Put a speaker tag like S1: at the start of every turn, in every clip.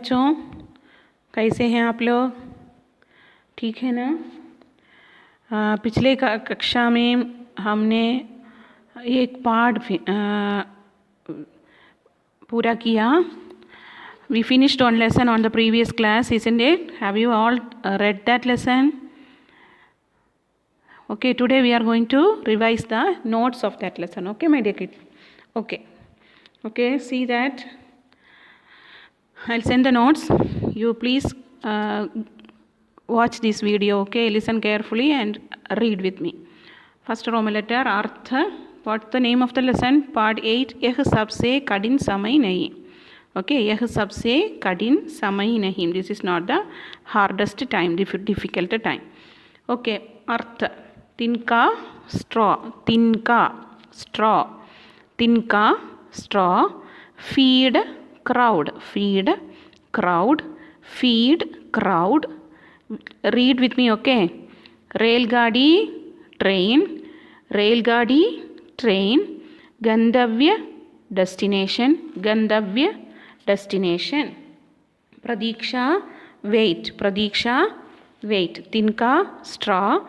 S1: बच्चों, कैसे हैं आप लोग? ठीक है ना? पिछले कक्षा में हमने एक पार्ट पूरा किया. We finished one lesson on the previous class, isn't it? Have you all read that lesson? Okay, today we are going to revise the notes of that lesson. Okay, my dear kids? Okay, see that. I'll send the notes. You please watch this video, okay? Listen carefully and read with me. First Roman letter, Artha. What's the name of the lesson? Part 8. Yeh sabse kadin samay nahi. Okay, yeh sabse kadin samay nahi. This is not the hardest time, difficult time. Okay, Artha. Tinka, straw. Tinka, straw. Tinka, straw. Feed, crowd. Feed, crowd. Feed, crowd. Read with me, okay? Railgadi, train. Railgadi, train. Gandhavya, destination. Gandhavya, destination. Pradiksha, wait. Pradiksha, wait. Tinka, straw.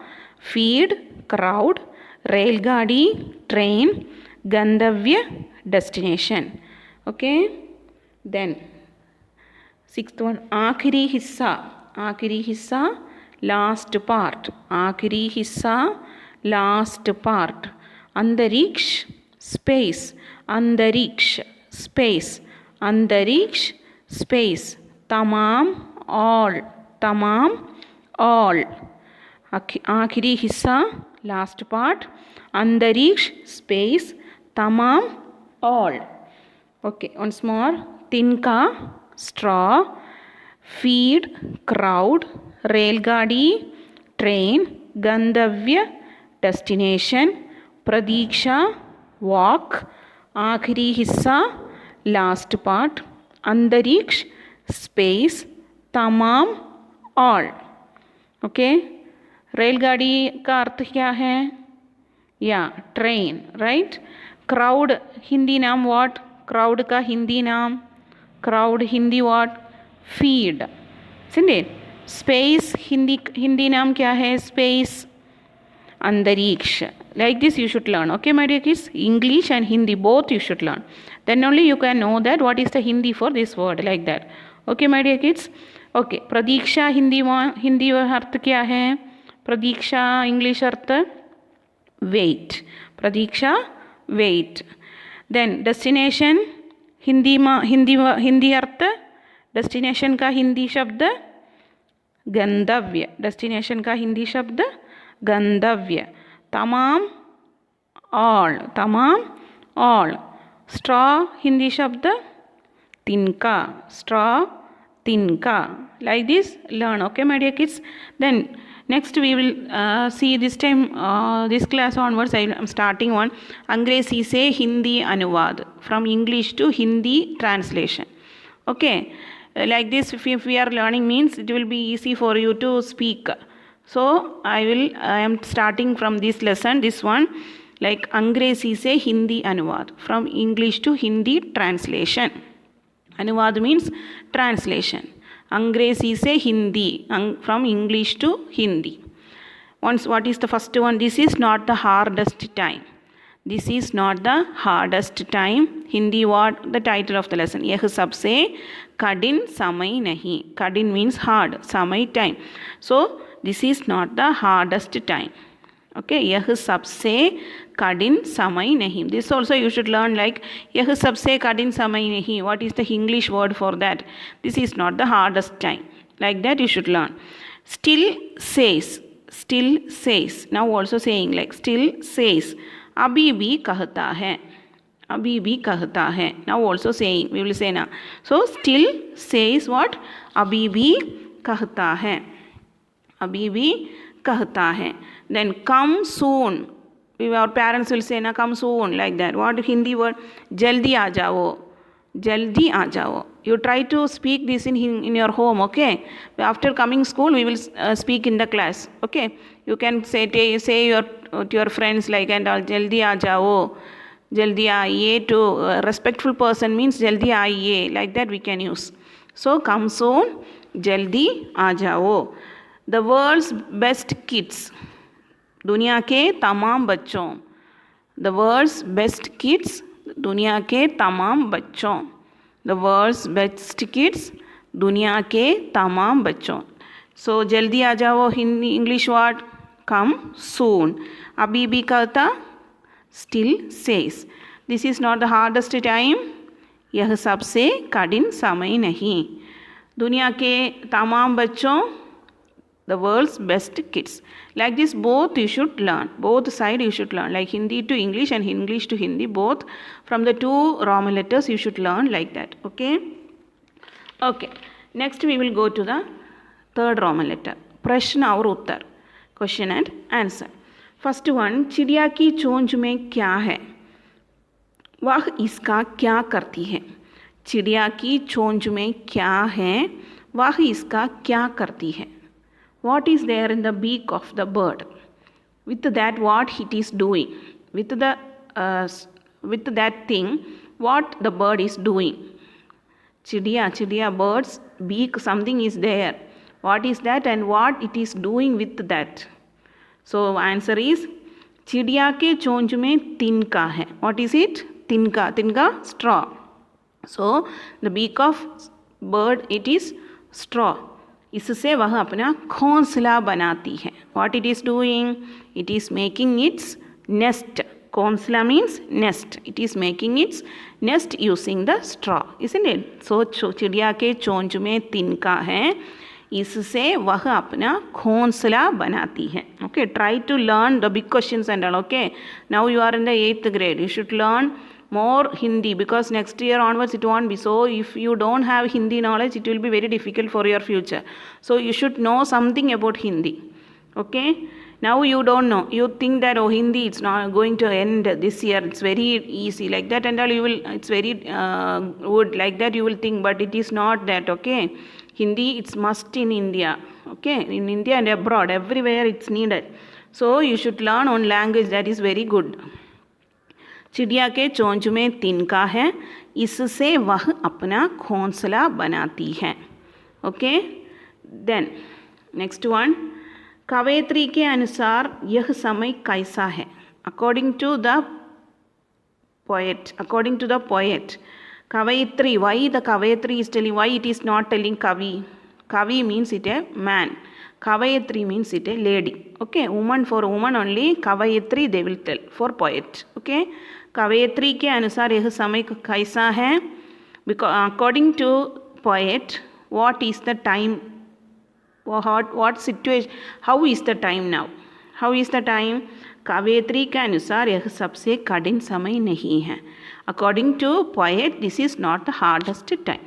S1: Feed, crowd. Railgadi, train. Gandhavya, destination. Okay? Then, sixth one, Aakhiri hissa. Aakhiri hissa, last part. Aakhiri hissa, last part. Antariksh, space. Antariksh, space. Antariksh, space. Tamam, all. Tamam, all. Aakhiri hissa, last part. Antariksh, space. Tamam, all. Okay, once more. Tinka, straw. Feed, crowd. Railgadi, train. Gandhavya, destination. Pradiksha, walk. Aakhiri hissa, last part. Antariksh, space. Tamam, all. Okay? रेलगाड़ी का अर्थ क्या है? या train, right? Crowd Hindi नाम what? Crowd का हिंदी नाम, crowd Hindi what? Feed. समझे? Space Hindi नाम क्या है? स्पेस, अंतरिक्ष. Like this you should learn, okay my dear kids? English and Hindi both you should learn. Then only you can know that what is the Hindi for this word, like that. Okay my dear kids? Okay, प्रतीक्षा हिंदी अर्थ क्या है? प्रतीक्षा English अर्थ wait. प्रतीक्षा wait. Then destination Hindi अर्थ, destination का हिंदी शब्द गंतव्य. Destination का हिंदी शब्द गंतव्य. तमाम, all. तमाम, ऑल. स्ट्रॉ हिंदी शब्द तिनका. स्ट्रॉ, तिनका. Like this learn, okay my dear kids? Then next we will see this time, this class onwards I am starting on अंग्रेजी से हिंदी अनुवाद, from English to Hindi translation. Okay, like this if we are learning means it will be easy for you to speak. So I am starting from this lesson, this one, like अंग्रेजी से हिंदी अनुवाद, from English to Hindi translation. अनुवाद means translation. अंग्रेजी से Hindi, from English to Hindi. Once, what is the first one? This is not the hardest time. This is not the hardest time. Hindi what? The title of the lesson. यह सबसे कठिन समय नहीं. कठिन means hard. समय time. So this is not the hardest time. Okay, यह सबसे कठिन समय नहीं. This also you should learn, like यह सबसे कठिन समय नहीं. What is the English word for that? This is not the hardest time. Like that you should learn. Still says. Still says. Now also saying like still says. अभी भी कहता है. अभी भी कहता है. Now also saying. We will say now. So still says what? अभी भी कहता है. अभी भी कहता है. Then come soon. Our parents will say na come soon, like that. What Hindi word? Jaldi aa jao. Jaldi aa jao. You try to speak this in your home, okay? After coming school, we will speak in the class, okay? You can say to your friends like and all, jaldi aa jao. Jaldi aaiye. To respectful person means jaldi aaiye. Like that we can use. So come soon, जल्दी आ जाओ. The world's best kids, दुनिया के तमाम बच्चों. The world's best kids, दुनिया के तमाम बच्चों. The world's best kids, दुनिया के तमाम बच्चों. So जल्दी आ जाओ Hindi English word come soon. अभी भी कहता still says. This is not the hardest time. यह सबसे कठिन समय नहीं. दुनिया के तमाम बच्चों, the world's best kids. Like this both you should learn. Both side you should learn. Like Hindi to English and English to Hindi. Both from the two Roman letters you should learn like that. Okay. Okay. Next we will go to the third Roman letter. प्रश्न और उत्तर. Question and answer. First one, चिड़िया की चोंच में क्या है? वह इसका क्या करती है? चिड़िया की चोंच में क्या है? वह इसका क्या करती है? What is there in the beak of the bird? With that, what it is doing? With that thing, what the bird is doing? चिड़िया, birds beak, something is there. What is that and what it is doing with that? So answer is चिड़िया के चोंच में तिनका है. What is it? तिनका straw. So the beak of bird it is straw. इससे वह अपना घोंसला बनाती है. What it is doing? It is making its nest. घोंसला means nest. It is making its nest using the straw, isn't it? So चिड़िया के चोंच में तिनका है, इससे वह अपना घोंसला बनाती है. Okay, try to learn the big questions and all. Okay, now you are in the 8th grade. You should learn more Hindi because next year onwards it won't be. So if you don't have Hindi knowledge, it will be very difficult for your future. So you should know something about Hindi. Okay, now you don't know. You think that Hindi it's not going to end this year. It's very easy like that and all. You will. It's very good like that. You will think, but it is not that. Okay, Hindi it's must in India. Okay, in India and abroad, everywhere it's needed. So you should learn one language that is very good. चिड़िया के चोंच में तिनका है, इससे वह अपना घोंसला बनाती है. ओके, देन नेक्स्ट वन, कवयित्री के अनुसार यह समय कैसा है? अकॉर्डिंग टू द पोएट, कवयित्री, why the कवयित्री is telling, why it is not telling kavi? Kavi means it a man, kavayatri means it a lady. Okay, woman, for woman only, kavayatri they will tell for poet. Okay, कवयित्री के अनुसार यह समय कैसा है? Because according to poet, what is the time? What situation? How is the time now? How is the time? कवयित्री के अनुसार यह सबसे कठिन समय नहीं है. According to poet, this is not the hardest time.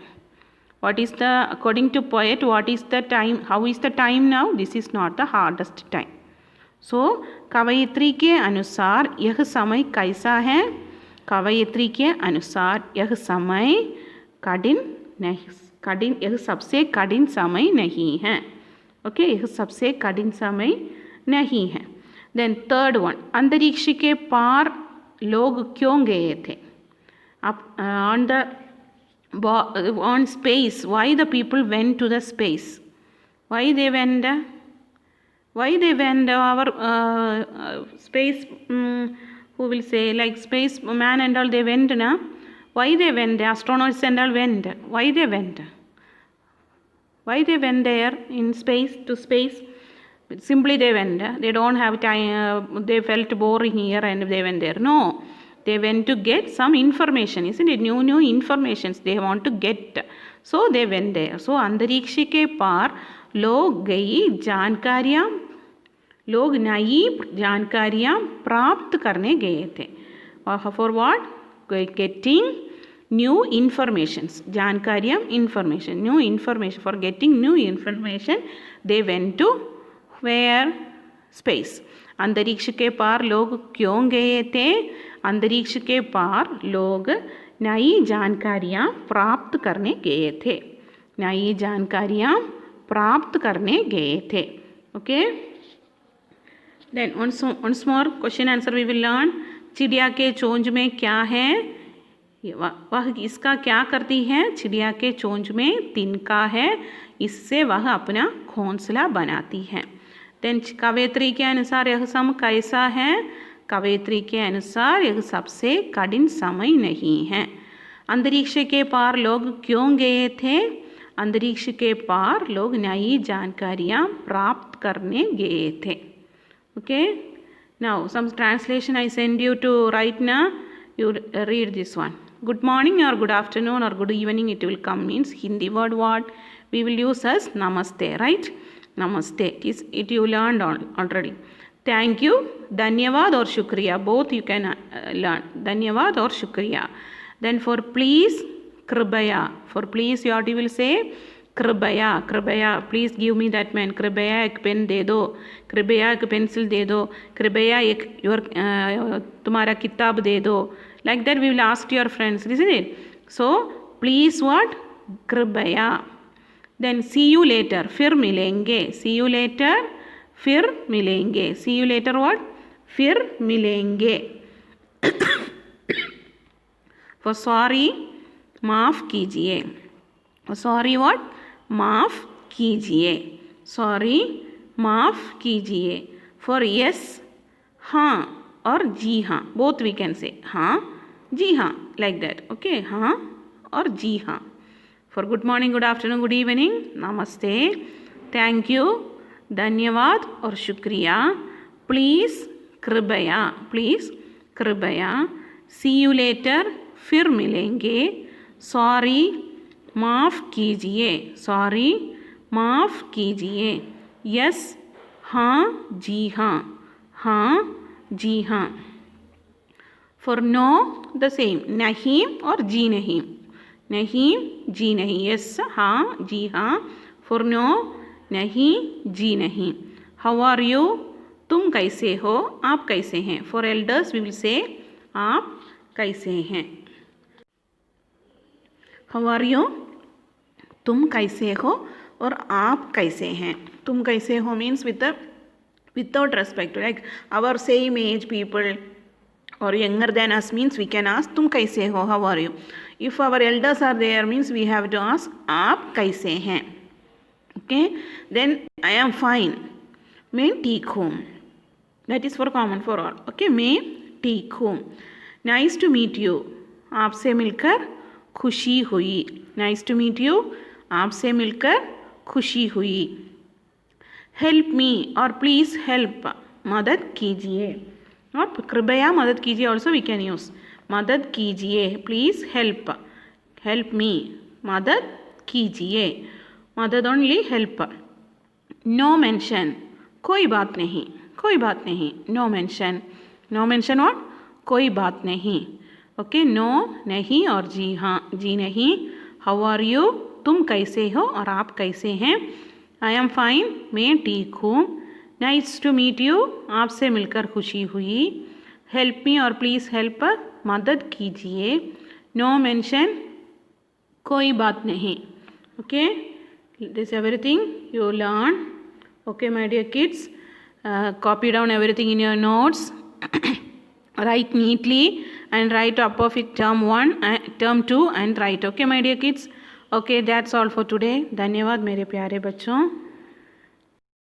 S1: What is the, according to poet, what is the time? How is the time now? This is not the hardest time. So कवयित्री के अनुसार यह समय कैसा है? कवयित्री के अनुसार यह समय कठिन, यह सबसे कठिन समय नहीं है. ओके, यह सबसे कठिन समय नहीं है. देन थर्ड वन, अंतरिक्ष के पार लोग क्यों गए थे? On space, why the people went to the space? Why they went our space, who will say, like space man and all, they went na? Why they went? The astronauts and all went. Why they went? Why they went there in space, to space? Simply they went. They don't have time. They felt boring here and they went there. No, they went to get some information, isn't it? New informations they want to get. So they went there. So अंतरिक्ष के पार लोग नई जानकारियाँ प्राप्त करने गए थे. For what? Getting new informations. जानकारियाँ, information, new information. For getting new information, they went to where? Space. अंतरिक्ष के पार लोग क्यों गए थे? अंतरिक्ष के पार लोग नई जानकारियाँ प्राप्त करने गए थे. नई जानकारियाँ प्राप्त करने गए थे. Okay? Then once more question answer we will learn. चिड़िया के चोंच में क्या है? वह इसका क्या करती है, चिड़िया के चोंच में तिनका है, इससे वह अपना घोंसला बनाती है। देन कवयित्री के अनुसार यह समय कैसा है, कवयित्री के अनुसार यह सबसे कठिन समय नहीं है। अंतरिक्ष के पार लोग क्यों गए थे, अंतरिक्ष के पार लोग नई जानकारियाँ प्राप्त करने गए थे। Okay, now some translation I send you to right now, you read this one. Good morning or good afternoon or good evening it will come means Hindi word what we will use as namaste, right? Namaste is it you learned already. Thank you, dhanyavad or shukriya, both you can learn, dhanyavad or shukriya. Then for please, kripaya, for please you will say कृपया, कृपया please give me that pain, कृपया एक pen दे दो, कृपया एक pencil दे दो, कृपया एक तुम्हारा किताब दे दो, like that we will ask your friends, is it? So please what, कृपया. देन सी यू लेटर, फिर मिलेंगे, सी यू लेटर, फिर मिलेंगे, सी यू लेटर व्हाट, फिर मिलेंगे. फॉर सॉरी, माफ़ कीजिए, सॉरी व्हाट, माफ़ कीजिए, सॉरी माफ़ कीजिए. फॉर यस, हाँ और जी हाँ, बोथ वी कैन से, हाँ जी हाँ, लाइक दैट. ओके, हाँ और जी हाँ. For good morning, good afternoon, good evening, नमस्ते, थैंक यू, धन्यवाद और शुक्रिया, प्लीज़, कृपया, प्लीज़, कृपया, सी यू लेटर, फिर मिलेंगे, सॉरी, माफ़ कीजिए, सॉरी माफ़ कीजिए, यस, हाँ जी हाँ, हाँ जी हाँ. फॉर नो द सेम, नहीं और जी नहीं, नहीं जी नहीं, यस हाँ जी हाँ, फॉर नो नहीं जी नहीं. हाउ आर यू, तुम कैसे हो, आप कैसे हैं. For elders we will say आप कैसे हैं. हाउ आर यू, तुम कैसे हो और आप कैसे हैं. तुम कैसे हो means without respect, like our same age people or younger than us means we can ask तुम कैसे हो, how are you. If our elders are there means we have to ask आप कैसे हैं. Okay, then I am fine, मैं ठीक हूँ, that is for common for all. Okay, मैं ठीक हूँ. Nice to meet you, आपसे मिलकर खुशी हुई, nice to meet you, आपसे मिलकर खुशी हुई. हेल्प मी और प्लीज़ हेल्प, मदद कीजिए, और कृपया मदद कीजिए ऑल्सो वी कैन यूज़, मदद कीजिए, प्लीज़ हेल्प, हेल्प मी, मदद कीजिए, मदद ओनली हेल्प. नो मेंशन, कोई बात नहीं, कोई बात नहीं, नो मेंशन, नो मेंशन और कोई बात नहीं. ओके, नो नहीं और जी हाँ, जी नहीं. हाउ आर यू, तुम कैसे हो और आप कैसे हैं. आई एम फाइन, मैं ठीक हूँ. नाइस टू मीट यू, आपसे मिलकर खुशी हुई. हेल्प मी और प्लीज़ हेल्प, मदद कीजिए. नो मेंशन, कोई बात नहीं. Okay, this everything you learn. Okay my dear kids, copy down everything in your notes. Write neatly and write up of it term 1 and term 2 and write. Okay my dear kids. Okay, that's all for today. धन्यवाद मेरे प्यारे बच्चों.